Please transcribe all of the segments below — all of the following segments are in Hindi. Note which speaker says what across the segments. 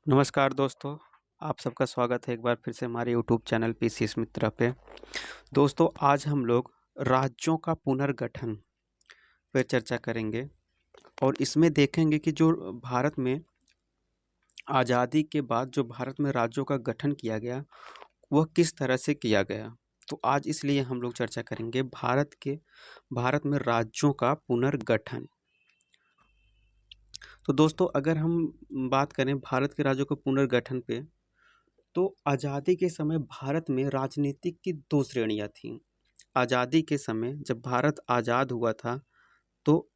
Speaker 1: नमस्कार दोस्तों, आप सबका स्वागत है एक बार फिर से हमारे यूट्यूब चैनल पीसीएस मित्रा पे। दोस्तों, आज हम लोग राज्यों का पुनर्गठन पे चर्चा करेंगे और इसमें देखेंगे कि जो भारत में आज़ादी के बाद जो भारत में राज्यों का गठन किया गया, वह किस तरह से किया गया। तो आज इसलिए हम लोग चर्चा करेंगे भारत में राज्यों का पुनर्गठन। तो दोस्तों, अगर हम बात करें भारत के राज्यों के पुनर्गठन पे, तो आज़ादी के समय भारत में राजनीतिक की दो श्रेणियां थीं। आज़ादी के समय जब भारत आज़ाद हुआ था, तो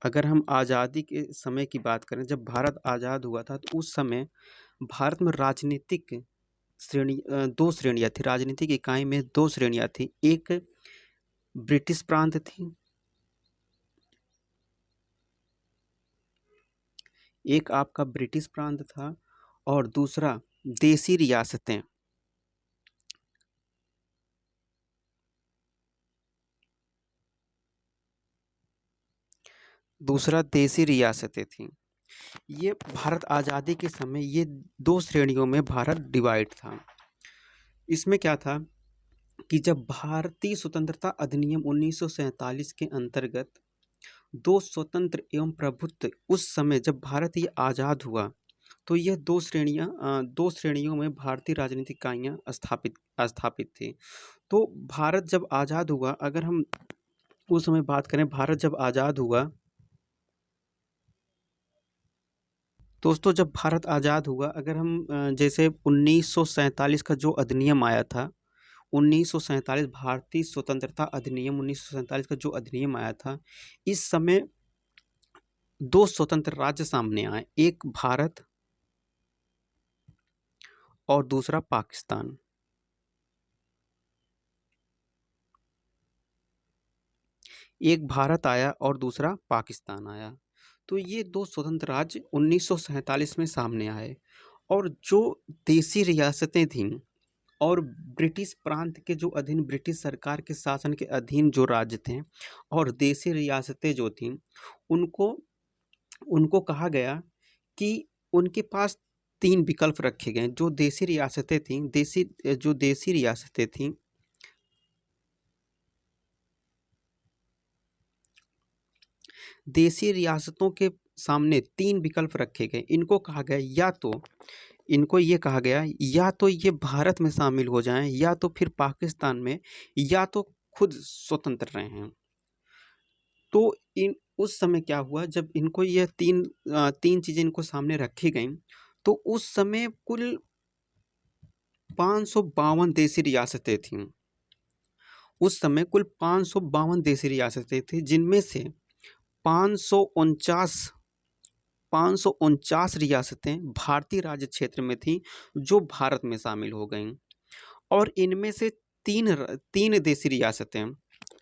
Speaker 1: अगर हम आज़ादी के समय की बात करें, जब भारत आज़ाद हुआ था तो उस समय भारत में राजनीतिक दो श्रेणियां थी। राजनीतिक इकाई में दो श्रेणियां थी। एक ब्रिटिश प्रांत थी, एक आपका ब्रिटिश प्रांत था और दूसरा देसी रियासतें। दूसरा देसी रियासतें थीं। ये भारत आज़ादी के समय ये दो श्रेणियों में भारत डिवाइड था। इसमें क्या था कि जब भारतीय स्वतंत्रता अधिनियम 1947 के अंतर्गत दो स्वतंत्र एवं प्रभुत्व, उस समय जब भारत ये आज़ाद हुआ, तो यह दो श्रेणियों में भारतीय राजनीतिक इकाइयाँ स्थापित थी। तो भारत जब आज़ाद हुआ, अगर हम उस समय बात करें, भारत जब आज़ाद हुआ, दोस्तों जब भारत आज़ाद हुआ, अगर हम जैसे 1947 का जो अधिनियम आया था, 1947 भारतीय स्वतंत्रता अधिनियम 1947 का जो अधिनियम आया था, इस समय दो स्वतंत्र राज्य सामने आए, एक भारत और दूसरा पाकिस्तान। एक भारत आया और दूसरा पाकिस्तान आया। तो ये दो स्वतंत्र राज्य 1947 में सामने आए। और जो देसी रियासतें थीं और ब्रिटिश प्रांत के जो अधीन, ब्रिटिश सरकार के शासन के अधीन जो राज्य थे और देसी रियासतें जो थीं, उनको उनको कहा गया कि उनके पास तीन विकल्प रखे गए। जो देसी रियासतें थीं, देसी रियासतें थीं, देसी रियासतों के सामने तीन विकल्प रखे गए। इनको कहा गया, इनको ये कहा गया, या तो ये भारत में शामिल हो जाएं, या तो फिर पाकिस्तान में, या तो खुद स्वतंत्र रहें। तो इन उस समय क्या हुआ, जब इनको ये तीन चीजें इनको सामने रखी गई, तो उस समय कुल 552 देसी रियासतें थीं। उस समय कुल 552 देसी रियासतें थी, जिनमें से 549 549 रियासतें भारतीय राज्य क्षेत्र में थीं, जो भारत में शामिल हो गईं। और इनमें से तीन देसी रियासतें,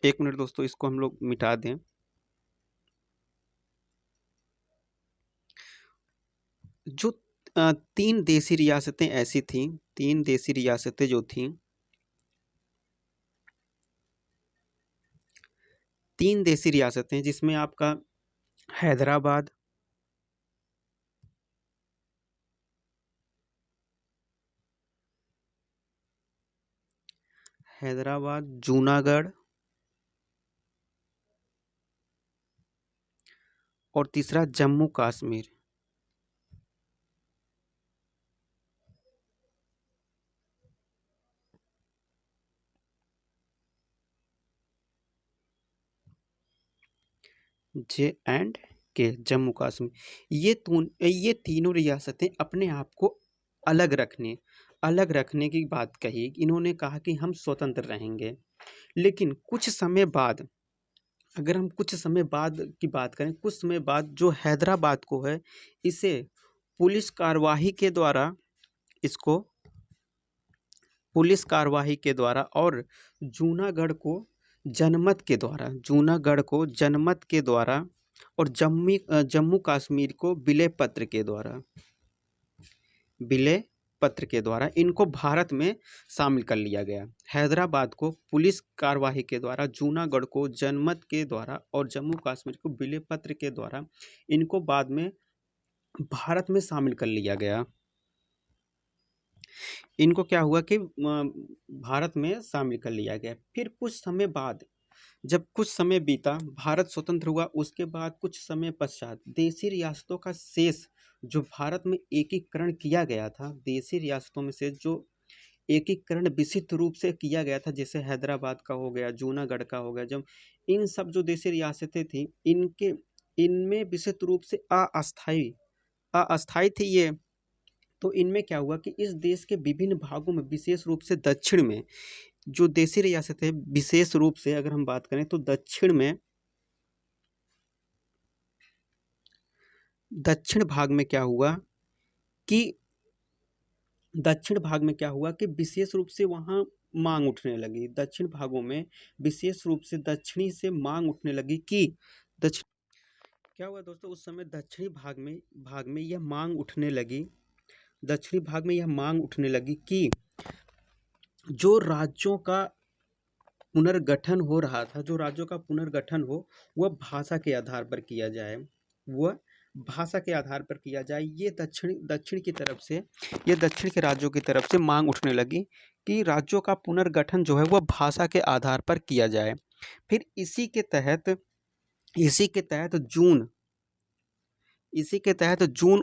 Speaker 1: एक मिनट दोस्तों, इसको हम लोग मिटा दें। जो तीन देसी रियासतें ऐसी थीं, तीन देसी रियासतें जो थीं, तीन देसी रियासतें, जिसमें आपका हैदराबाद, जूनागढ़ और तीसरा जम्मू कश्मीर। J&K, जम्मू कश्मीर। ये तीनों रियासतें अपने आप को अलग रखने की बात कही। इन्होंने कहा कि हम स्वतंत्र रहेंगे। लेकिन कुछ समय बाद, अगर हम कुछ समय बाद की बात करें, कुछ समय बाद जो हैदराबाद को है, इसे पुलिस कार्यवाही के द्वारा इसको पुलिस कार्यवाही के द्वारा और जूनागढ़ को जनमत के द्वारा और जम्मू कश्मीर को विलय पत्र के द्वारा इनको भारत में शामिल कर लिया गया। हैदराबाद को पुलिस कार्यवाही के द्वारा, जूनागढ़ को जनमत के द्वारा और जम्मू कश्मीर को विलय पत्र के द्वारा इनको बाद में भारत में शामिल कर लिया गया। इनको क्या हुआ कि भारत में शामिल कर लिया गया। फिर कुछ समय बाद, जब कुछ समय बीता, भारत स्वतंत्र हुआ, उसके बाद कुछ समय पश्चात देशी रियासतों का शेष जो भारत में एकीकरण किया गया था, देशी रियासतों में से जो एकीकरण विशिष्ट रूप से किया गया था, जैसे हैदराबाद का हो गया, जूनागढ़ का हो गया, जब इन सब जो देशी रियासतें थी, इनके इनमें विशिष्ट रूप से अस्थाई अस्थाई थी ये। तो इनमें क्या हुआ कि इस देश के विभिन्न भागों में, विशेष रूप से दक्षिण में जो देशी रियासतें, विशेष रूप से अगर हम बात करें तो दक्षिण भाग में क्या हुआ कि विशेष रूप से वहाँ मांग उठने लगी। दक्षिण भागों में विशेष रूप से दक्षिणी से मांग उठने लगी कि दक्षिण क्या हुआ दोस्तों, उस समय दक्षिणी भाग में यह मांग उठने लगी, दक्षिणी भाग में यह मांग उठने लगी कि जो राज्यों का पुनर्गठन हो रहा था, जो राज्यों का पुनर्गठन हो, वह भाषा के आधार पर किया जाए, वह भाषा के आधार पर किया जाए। ये दक्षिण की तरफ से, ये दक्षिण के राज्यों की तरफ से मांग उठने लगी कि राज्यों का पुनर्गठन जो है वह भाषा के आधार पर किया जाए। फिर इसी के तहत जून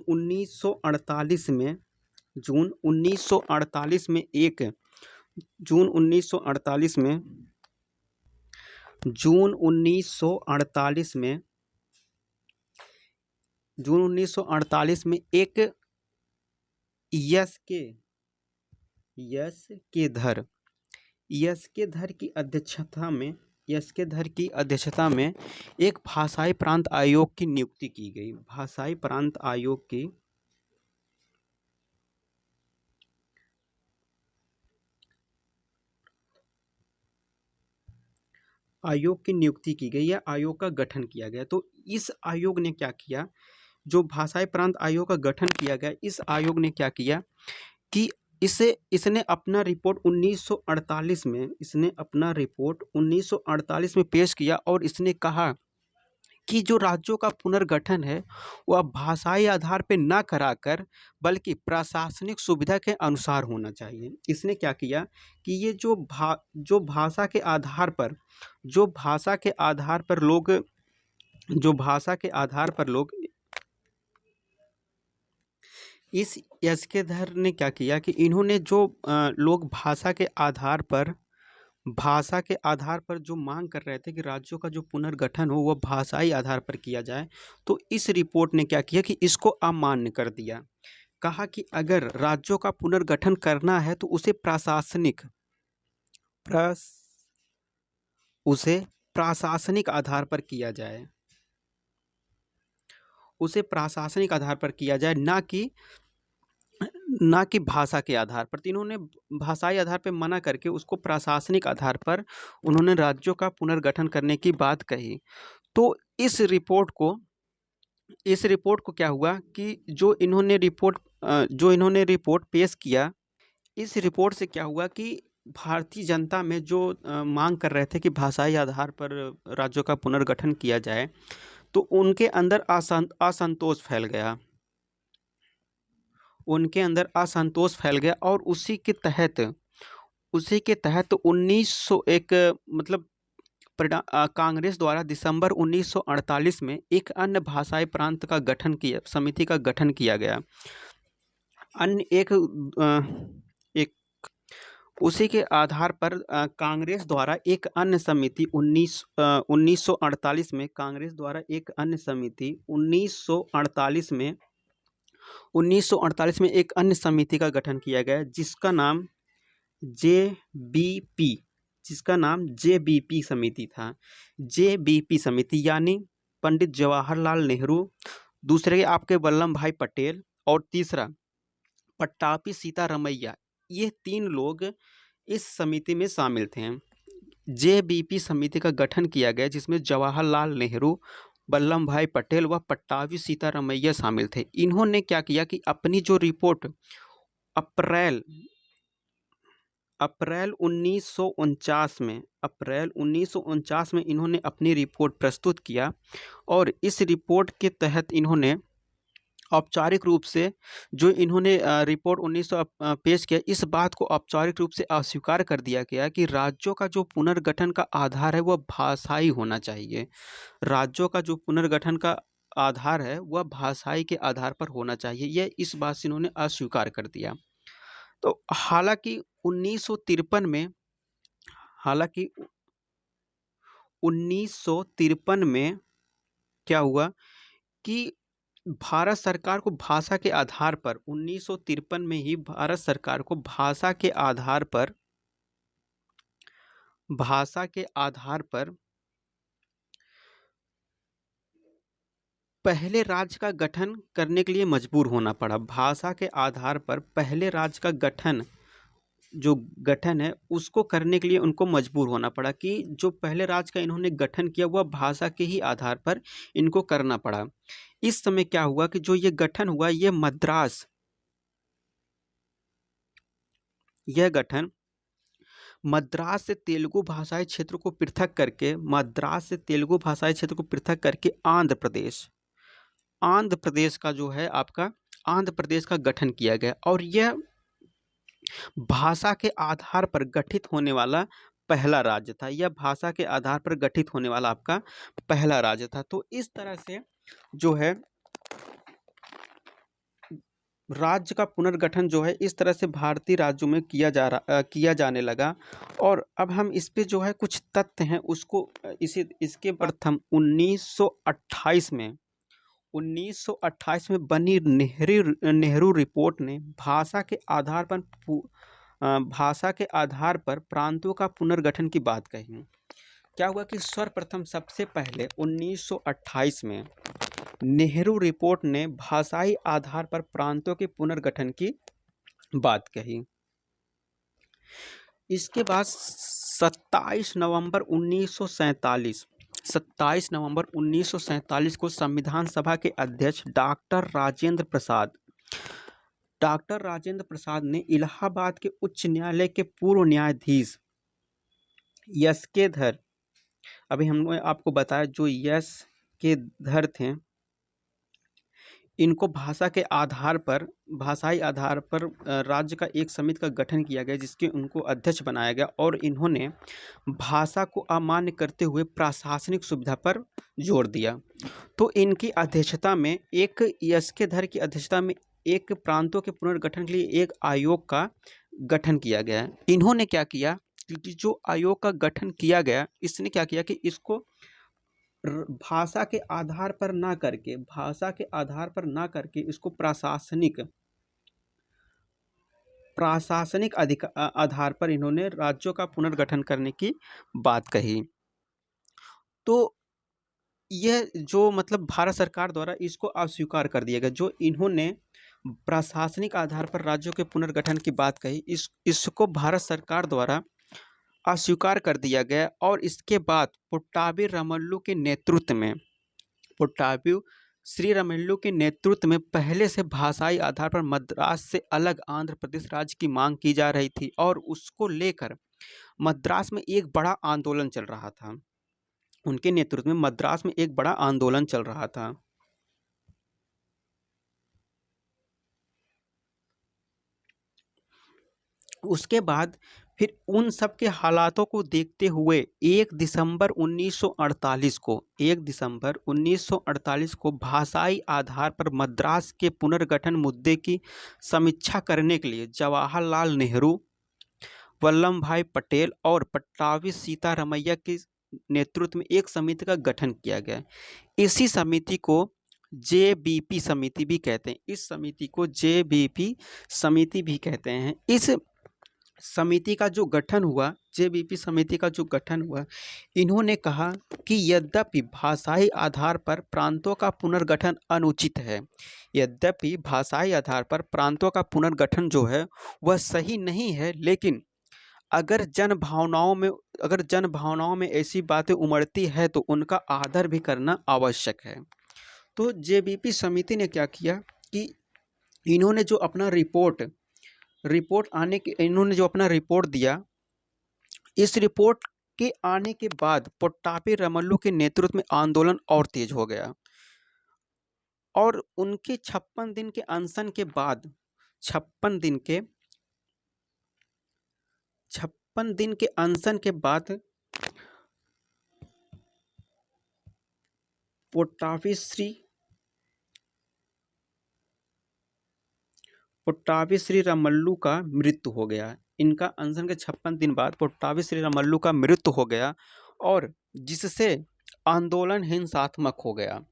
Speaker 1: 1948 में, जून 1948 में एक जून 1948 में जून 1948 में एक यस के धर की अध्यक्षता में एक भाषाई प्रांत आयोग की नियुक्ति की गई। भाषाई प्रांत आयोग की नियुक्ति की गई या आयोग का गठन किया गया। तो इस आयोग ने क्या किया, जो भाषाई प्रांत आयोग का गठन किया गया, इस आयोग ने क्या किया कि इसने अपना रिपोर्ट 1948 में पेश किया और इसने कहा कि जो राज्यों का पुनर्गठन है वह भाषाई आधार पर न कराकर बल्कि प्रशासनिक सुविधा के अनुसार होना चाहिए। इसने क्या किया कि ये जो भाषा के आधार पर लोग इस यस्केधर ने क्या किया कि इन्होंने जो लोग भाषा के आधार पर जो मांग कर रहे थे कि राज्यों का जो पुनर्गठन हो वह भाषाई आधार पर किया जाए, तो इस रिपोर्ट ने क्या किया कि इसको अमान्य कर दिया। कहा कि अगर राज्यों का पुनर्गठन करना है तो उसे प्रशासनिक आधार पर किया जाए, ना कि भाषा के आधार पर। तो इन्होंने भाषाई आधार पर मना करके उसको प्रशासनिक आधार पर उन्होंने राज्यों का पुनर्गठन करने की बात कही। तो इस रिपोर्ट को क्या हुआ कि जो इन्होंने रिपोर्ट पेश किया, इस रिपोर्ट से क्या हुआ कि भारतीय जनता में जो मांग कर रहे थे कि भाषाई आधार पर राज्यों का पुनर्गठन किया जाए, तो उनके अंदर असंतोष फैल गया और उसी के तहत 1901 मतलब कांग्रेस द्वारा दिसंबर 1948 में एक अन्य भाषाई प्रांत का समिति का गठन किया गया। उसी के आधार पर कांग्रेस द्वारा एक अन्य समिति 1948 में कांग्रेस द्वारा एक अन्य समिति 1948 में एक अन्य समिति का गठन किया गया, जिसका नाम जेबीपी समिति था। जेबीपी समिति यानी पंडित जवाहरलाल नेहरू, दूसरे आपके वल्लभ भाई पटेल और तीसरा पट्टाभी सीतारमैया, ये 3 लोग इस समिति में शामिल थे। जेबीपी समिति का गठन किया गया जिसमें जवाहरलाल नेहरू, वल्लभ भाई पटेल व पट्टाभी सीतारमैया शामिल थे। इन्होंने क्या किया कि अपनी जो रिपोर्ट अप्रैल 1949 में इन्होंने अपनी रिपोर्ट प्रस्तुत किया और इस रिपोर्ट के तहत इन्होंने औपचारिक रूप से जो इन्होंने रिपोर्ट 1900 पेश किया, इस बात को औपचारिक रूप से अस्वीकार कर दिया गया कि राज्यों का जो पुनर्गठन का आधार है वह भाषाई होना चाहिए। राज्यों का जो पुनर्गठन का आधार है वह भाषाई के आधार पर होना चाहिए, यह इस बात से इन्होंने अस्वीकार कर दिया। तो हालांकि 1953 में क्या हुआ कि भारत सरकार को भाषा के आधार पर 1953 में ही भारत सरकार को भाषा के आधार पर पहले राज्य का गठन करने के लिए मजबूर होना पड़ा। भाषा के आधार पर पहले राज्य का गठन है उसको करने के लिए उनको मजबूर होना पड़ा कि जो पहले राज्य का इन्होंने गठन किया वह भाषा के ही आधार पर इनको करना पड़ा। इस समय क्या हुआ कि जो ये गठन हुआ, यह गठन मद्रास से तेलुगु भाषाई क्षेत्र को पृथक करके आंध्र प्रदेश का जो है आपका आंध्र प्रदेश का गठन किया गया, और यह भाषा के आधार पर गठित होने वाला पहला राज्य था। यह भाषा के आधार पर गठित होने वाला आपका पहला राज्य था। तो इस तरह से जो है राज्य का पुनर्गठन जो है इस तरह से भारतीय राज्यों में किया जाने लगा। और अब हम इस पे जो है कुछ तथ्य हैं उसको इसके प्रथम 1928 में बनी नेहरू रिपोर्ट ने भाषा के आधार पर प्रांतों का पुनर्गठन की बात कही। क्या हुआ कि सर्वप्रथम सबसे पहले 1928 में नेहरू रिपोर्ट ने भाषाई आधार पर प्रांतों के पुनर्गठन की बात कही। इसके बाद 27 नवंबर 1947 को संविधान सभा के अध्यक्ष डॉक्टर राजेंद्र प्रसाद ने इलाहाबाद के उच्च न्यायालय के पूर्व न्यायाधीश यस के धर, अभी हमने आपको बताया जो यस के धर थे, इनको भाषाई आधार पर राज्य का एक समिति का गठन किया गया जिसके उनको अध्यक्ष बनाया गया, और इन्होंने भाषा को अमान्य करते हुए प्रशासनिक सुविधा पर जोर दिया। तो इनकी अध्यक्षता में एक प्रांतों के पुनर्गठन के लिए एक आयोग का गठन किया गया। इन्होंने क्या किया कि जो आयोग का गठन किया गया इसने क्या किया कि इसको भाषा के आधार पर ना करके इसको प्रशासनिक आधार पर इन्होंने राज्यों का पुनर्गठन करने की बात कही। तो यह जो मतलब भारत सरकार द्वारा इसको अस्वीकार कर दिया गया। जो इन्होंने प्रशासनिक आधार पर राज्यों के पुनर्गठन की बात कही, इसको भारत सरकार द्वारा अस्वीकार कर दिया गया। और इसके बाद पुट्टाभी श्री रामल्लु के नेतृत्व में पहले से भाषाई आधार पर मद्रास से अलग आंध्र प्रदेश राज्य की मांग की जा रही थी, और उसको लेकर मद्रास में एक बड़ा आंदोलन चल रहा था। उनके नेतृत्व में मद्रास में एक बड़ा आंदोलन चल रहा था। उसके बाद फिर उन सब के हालातों को देखते हुए 1 दिसंबर 1948 को भाषाई आधार पर मद्रास के पुनर्गठन मुद्दे की समीक्षा करने के लिए जवाहरलाल नेहरू, वल्लभ भाई पटेल और पट्टाभी सीतारामैया के नेतृत्व में एक समिति का गठन किया गया। इसी समिति को जेबीपी समिति भी कहते हैं। इस समिति को जेबीपी समिति भी कहते हैं। इस समिति का जो गठन हुआ, जेबीपी समिति का जो गठन हुआ, इन्होंने कहा कि यद्यपि भाषाई आधार पर प्रांतों का पुनर्गठन अनुचित है, यद्यपि भाषाई आधार पर प्रांतों का पुनर्गठन जो है वह सही नहीं है, लेकिन अगर जन भावनाओं में ऐसी बातें उमड़ती है तो उनका आदर भी करना आवश्यक है। तो जेबीपी समिति ने क्या किया कि इन्होंने जो अपना रिपोर्ट दिया, इस रिपोर्ट के आने के बाद पुट्टाभी रमल्लू के नेतृत्व में आंदोलन और तेज हो गया। और उनके 56 दिन के अनशन के बाद 56 दिन के 56 दिन के अनशन के बाद पट्टाभी श्री रामल्लू का मृत्यु हो गया। इनका अनशन के 56 दिन बाद पट्टाभी श्री रामल्लू का मृत्यु हो गया और जिससे आंदोलन हिंसात्मक हो गया,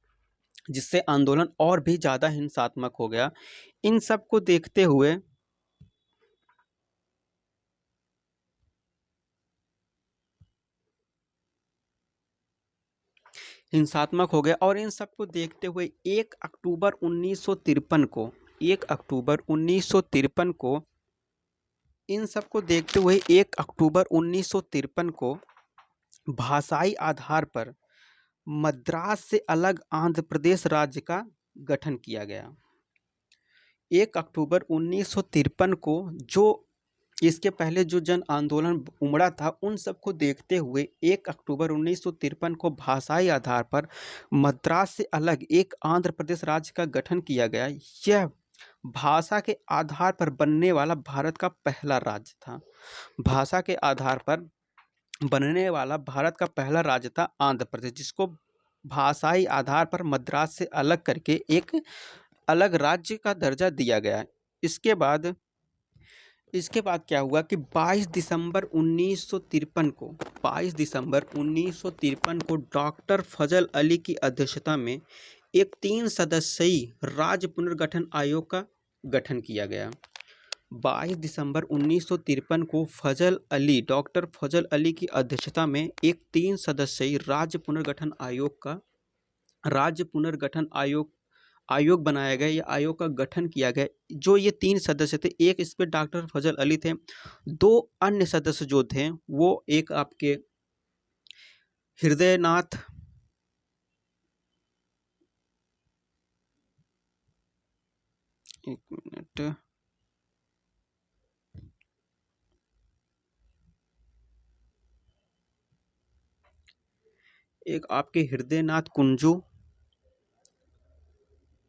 Speaker 1: जिससे आंदोलन और भी ज़्यादा हिंसात्मक हो गया। इन सब को देखते हुए हिंसात्मक हो गया और इन सब को देखते हुए 1 अक्टूबर 1953 को 1 अक्टूबर 1953 को इन सब को देखते हुए 1 अक्टूबर 1953 को भाषाई आधार पर मद्रास से अलग आंध्र प्रदेश राज्य का गठन किया गया। 1 अक्टूबर 1953 को जो इसके पहले जो जन आंदोलन उमड़ा था उन सबको देखते हुए 1 अक्टूबर 1953 को भाषाई आधार पर मद्रास से अलग एक आंध्र प्रदेश राज्य का गठन किया गया। यह भाषा के आधार पर बनने वाला भारत का पहला राज्य था। भाषा के आधार पर बनने वाला भारत का पहला राज्य था आंध्र प्रदेश, जिसको भाषाई आधार पर मद्रास से अलग करके एक अलग राज्य का दर्जा दिया गया। इसके बाद क्या हुआ कि 22 दिसंबर 1953 को डॉक्टर फजल अली की अध्यक्षता में एक 3 सदस्यीय राज्य पुनर्गठन आयोग का गठन किया गया। 22 दिसंबर 1953 को डॉक्टर फजल अली की अध्यक्षता में एक 3 सदस्यीय राज्य पुनर्गठन आयोग बनाया गया। या आयोग का गठन किया गया। जो ये 3 सदस्य थे, एक इस पे डॉक्टर फजल अली थे, 2 अन्य सदस्य जो थे वो एक आपके हृदयनाथ एक आपके हृदयनाथ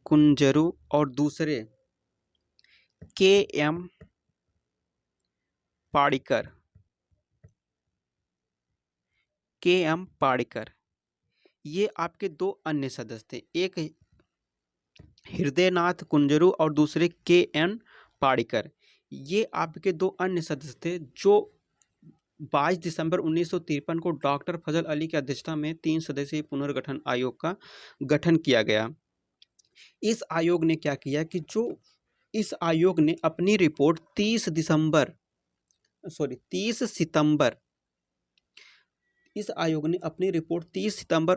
Speaker 1: कुंजरू और दूसरे के.एम. पाड़िकर, ये आपके 2 अन्य सदस्य थे। एक हृदयनाथ कुंजरू और दूसरे के.एन. पाड़िकर, ये आपके 2 अन्य सदस्य थे जो 22 दिसंबर 1953 को डॉक्टर फजल अली की अध्यक्षता में 3 सदस्यीय पुनर्गठन आयोग का गठन किया गया। इस आयोग ने क्या किया कि इस आयोग ने अपनी रिपोर्ट 30 सितंबर इस आयोग ने अपनी रिपोर्ट 30 सितंबर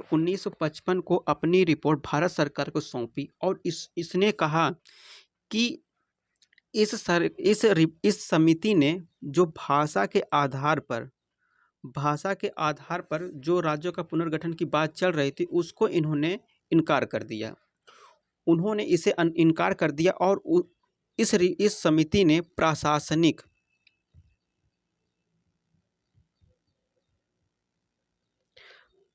Speaker 1: 1955 को अपनी रिपोर्ट भारत सरकार को सौंपी और इसने कहा कि इस समिति ने जो भाषा के आधार पर जो राज्यों का पुनर्गठन की बात चल रही थी उसको इन्होंने इनकार कर दिया। उन्होंने इसे इनकार कर दिया और इस समिति ने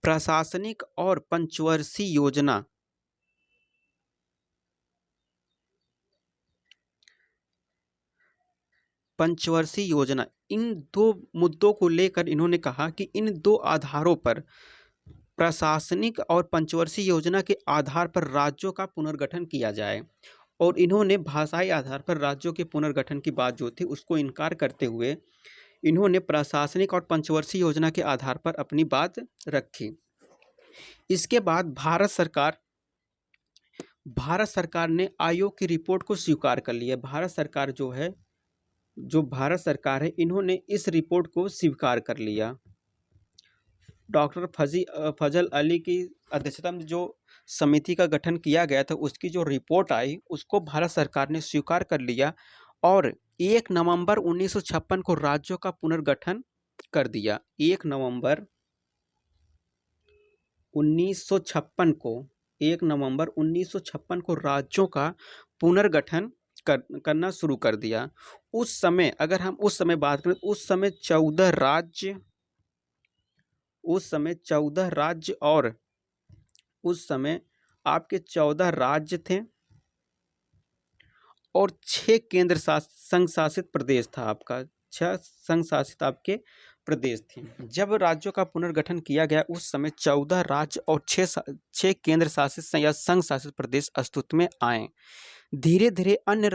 Speaker 1: प्रशासनिक और पंचवर्षीय योजना इन 2 मुद्दों को लेकर इन्होंने कहा कि इन 2 आधारों पर प्रशासनिक और पंचवर्षीय योजना के आधार पर राज्यों का पुनर्गठन किया जाए। और इन्होंने भाषाई आधार पर राज्यों के पुनर्गठन की बात जो थी उसको इनकार करते हुए इन्होंने प्रशासनिक और पंचवर्षीय योजना के आधार पर अपनी बात रखी। इसके बाद भारत सरकार ने आयोग की रिपोर्ट को स्वीकार कर लिया। भारत सरकार है इन्होंने इस रिपोर्ट को स्वीकार कर लिया। डॉक्टर फजल अली की अध्यक्षता में जो समिति का गठन किया गया था उसकी जो रिपोर्ट आई उसको भारत सरकार ने स्वीकार कर लिया और 1 नवंबर 1956 को राज्यों का पुनर्गठन कर दिया। 1 नवंबर 1956 को राज्यों का पुनर्गठन करना शुरू कर दिया। उस समय अगर हम उस समय बात करें उस समय 14 राज्य उस समय 14 राज्य और उस समय आपके 14 राज्य थे और 6 संघ शासित प्रदेश था आपका। 6 संघ शासित आपके प्रदेश थे। जब राज्यों का पुनर्गठन किया गया उस समय 14 राज्य और 6 केंद्र शासित या संघ शासित प्रदेश अस्तित्व में आए। धीरे धीरे अन्य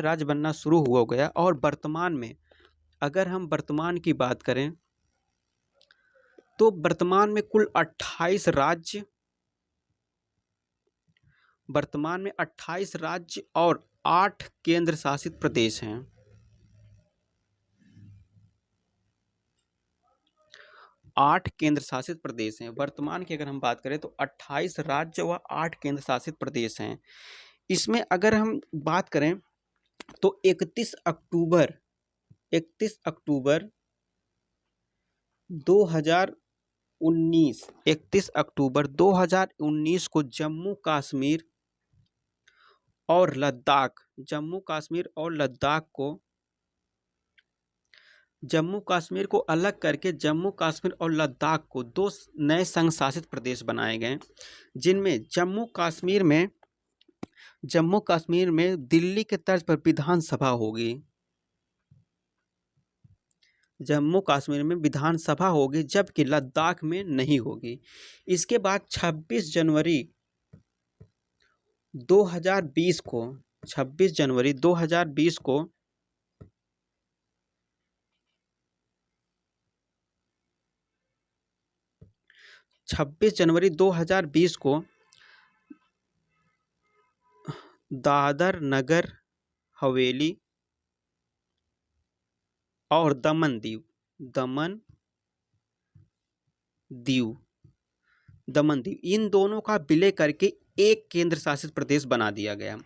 Speaker 1: राज्य बनना शुरू हो गया और वर्तमान में अगर हम वर्तमान की बात करें तो वर्तमान में कुल 28 राज्य और 8 केंद्र शासित प्रदेश हैं। 8 केंद्र शासित प्रदेश हैं। वर्तमान की अगर हम बात करें तो 28 राज्य व 8 केंद्र शासित प्रदेश हैं। इसमें अगर हम बात करें तो 31 अक्टूबर 2019 को जम्मू कश्मीर और लद्दाख को अलग करके जम्मू कश्मीर और लद्दाख को 2 नए संघ शासित प्रदेश बनाए गए, जिनमें जम्मू कश्मीर में दिल्ली के तर्ज पर विधानसभा होगी। जबकि लद्दाख में नहीं होगी। इसके बाद 26 जनवरी 2020 को 26 जनवरी 2020 को दादर नगर हवेली और दमन दीव इन दोनों का विलय करके एक केंद्र शासित प्रदेश बना दिया गया।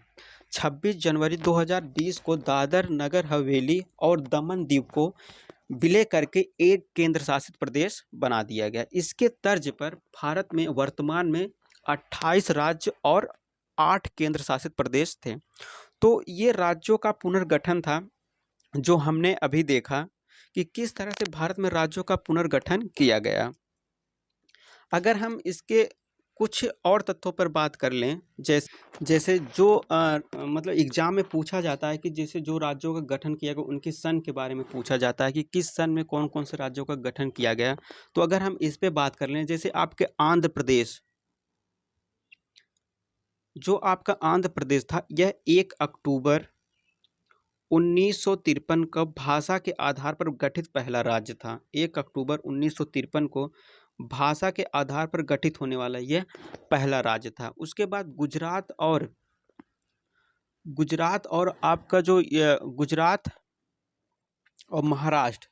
Speaker 1: 26 जनवरी 2020 को दादर नगर हवेली और दमन दीव को विलय करके एक केंद्र शासित प्रदेश बना दिया गया। इसके तर्ज पर भारत में वर्तमान में 28 राज्य और 8 केंद्र शासित प्रदेश थे। तो ये राज्यों का पुनर्गठन था जो हमने अभी देखा कि किस तरह से भारत में राज्यों का पुनर्गठन किया गया। अगर हम इसके कुछ और तथ्यों पर बात कर लें, जैसे जो मतलब एग्जाम में पूछा जाता है कि जैसे जो राज्यों का गठन किया गया उनके सन के बारे में पूछा जाता है कि किस सन में कौन कौन से राज्यों का गठन किया गया। तो अगर हम इस पे बात कर लें, जैसे आपके आंध्र प्रदेश था, यह 1 अक्टूबर 1953 का भाषा के आधार पर गठित पहला राज्य था। 1 अक्टूबर 1953 को भाषा के आधार पर गठित होने वाला यह पहला राज्य था। उसके बाद गुजरात और आपका जो गुजरात और महाराष्ट्र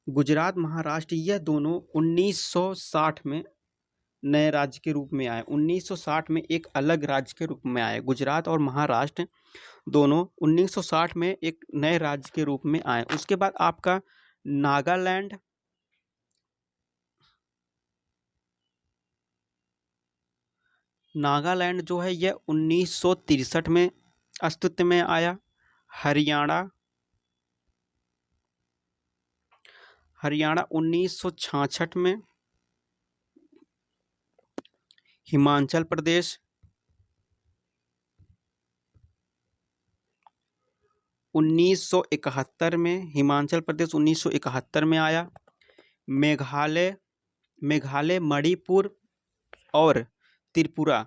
Speaker 1: गुजरात महाराष्ट्र यह दोनों 1960 में नए राज्य के रूप में आए। 1960 में एक अलग राज्य के रूप में आए। गुजरात और महाराष्ट्र दोनों 1960 में एक नए राज्य के रूप में आए। उसके बाद आपका नागालैंड जो है यह 1963 में अस्तित्व में आया। हरियाणा 1966 में। हिमाचल प्रदेश 1971 में आया। मेघालय मणिपुर और त्रिपुरा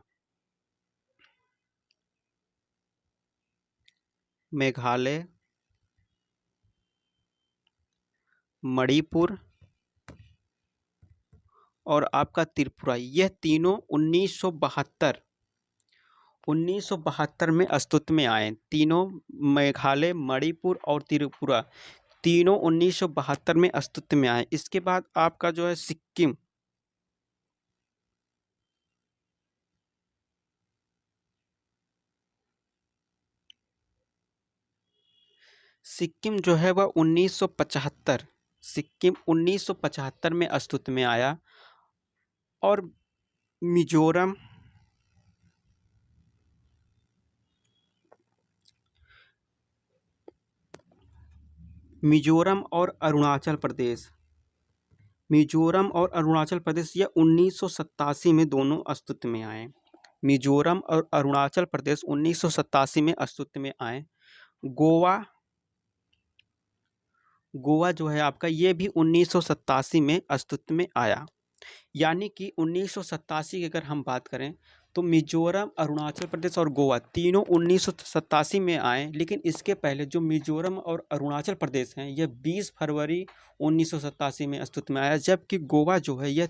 Speaker 1: और आपका त्रिपुरा यह तीनों 1972 में अस्तित्व में आए। तीनों मेघालय मणिपुर और त्रिपुरा तीनों 1972 में अस्तित्व में आए। इसके बाद आपका जो है सिक्किम जो है वह 1975 में अस्तित्व में आया। और मिजोरम मिजोरम और अरुणाचल प्रदेश, मिजोरम और अरुणाचल प्रदेश ये 1987 में दोनों अस्तित्व में आए। मिजोरम और अरुणाचल प्रदेश 1987 में अस्तित्व में आए। गोवा, गोवा जो है आपका ये भी 1987 में अस्तित्व में आया। यानी कि 1987 की अगर हम बात करें तो मिजोरम, अरुणाचल प्रदेश और गोवा तीनों 1987 में आए, लेकिन इसके पहले जो मिजोरम और अरुणाचल प्रदेश हैं ये 20 फरवरी 1987 में अस्तित्व में आया, जबकि गोवा जो है यह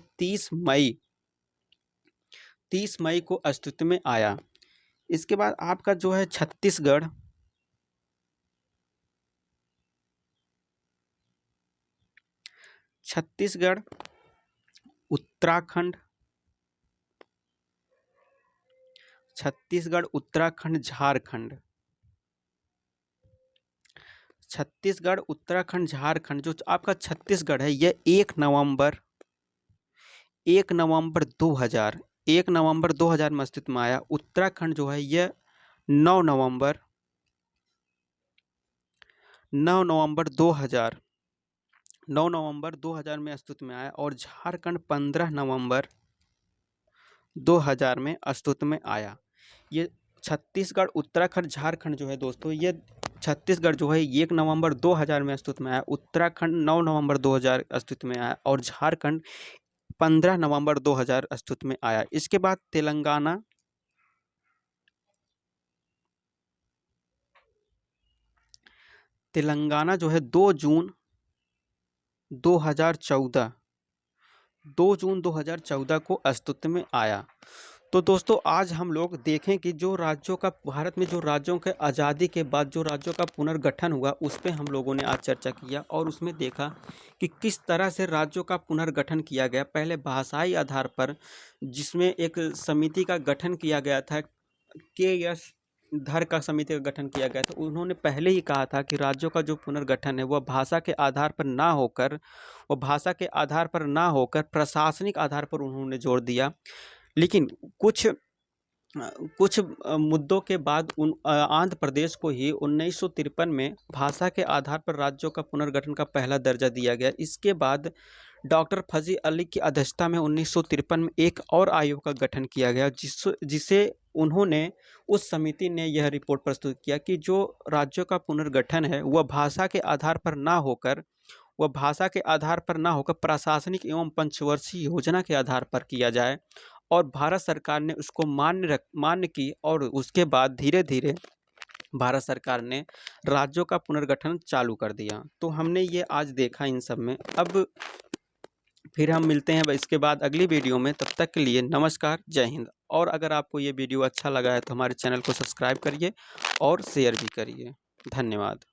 Speaker 1: 30 मई को अस्तित्व में आया। इसके बाद आपका जो है छत्तीसगढ़, छत्तीसगढ़, उत्तराखंड, छत्तीसगढ़, उत्तराखंड, झारखंड, छत्तीसगढ़, उत्तराखंड, झारखंड। जो आपका छत्तीसगढ़ है यह 1 नवंबर 2000 में अस्तित्व में आया। उत्तराखंड जो है यह 9 नवंबर 2000 में अस्तित्व में आया। और झारखंड 15 नवंबर 2000 में अस्तित्व में आया। ये छत्तीसगढ़, उत्तराखंड, झारखंड जो है दोस्तों, ये छत्तीसगढ़ जो है 1 नवंबर 2000 में अस्तित्व में आया, उत्तराखंड 9 नवंबर 2000 अस्तित्व में आया और झारखंड 15 नवंबर 2000 अस्तित्व में आया। इसके बाद तेलंगाना, तेलंगाना जो है 2 जून 2014 को अस्तित्व में आया। तो दोस्तों आज हम लोग देखें कि जो राज्यों का, भारत में जो राज्यों के आज़ादी के बाद जो राज्यों का पुनर्गठन हुआ उस पे हम लोगों ने आज चर्चा किया और उसमें देखा कि किस तरह से राज्यों का पुनर्गठन किया गया। पहले भाषाई आधार पर, जिसमें एक समिति का गठन किया गया था, के.एस. धर का समिति का गठन किया गया था। उन्होंने पहले ही कहा था कि राज्यों का जो पुनर्गठन है वह भाषा के आधार पर ना होकर प्रशासनिक आधार पर उन्होंने जोर दिया। लेकिन कुछ मुद्दों के बाद आंध्र प्रदेश को ही 1953 में भाषा के आधार पर राज्यों का पुनर्गठन का पहला दर्जा दिया गया। इसके बाद डॉक्टर फजी अली की अध्यक्षता में 1953 में एक और आयोग का गठन किया गया, जिसे उन्होंने, उस समिति ने यह रिपोर्ट प्रस्तुत किया कि जो राज्यों का पुनर्गठन है वह भाषा के आधार पर ना होकर प्रशासनिक एवं पंचवर्षीय योजना के आधार पर किया जाए। और भारत सरकार ने उसको मान्य की और उसके बाद धीरे धीरे भारत सरकार ने राज्यों का पुनर्गठन चालू कर दिया। तो हमने ये आज देखा इन सब में। अब फिर हम मिलते हैं इसके बाद अगली वीडियो में। तब तक के लिए नमस्कार, जय हिंद। और अगर आपको ये वीडियो अच्छा लगा है तो हमारे चैनल को सब्सक्राइब करिए और शेयर भी करिए। धन्यवाद।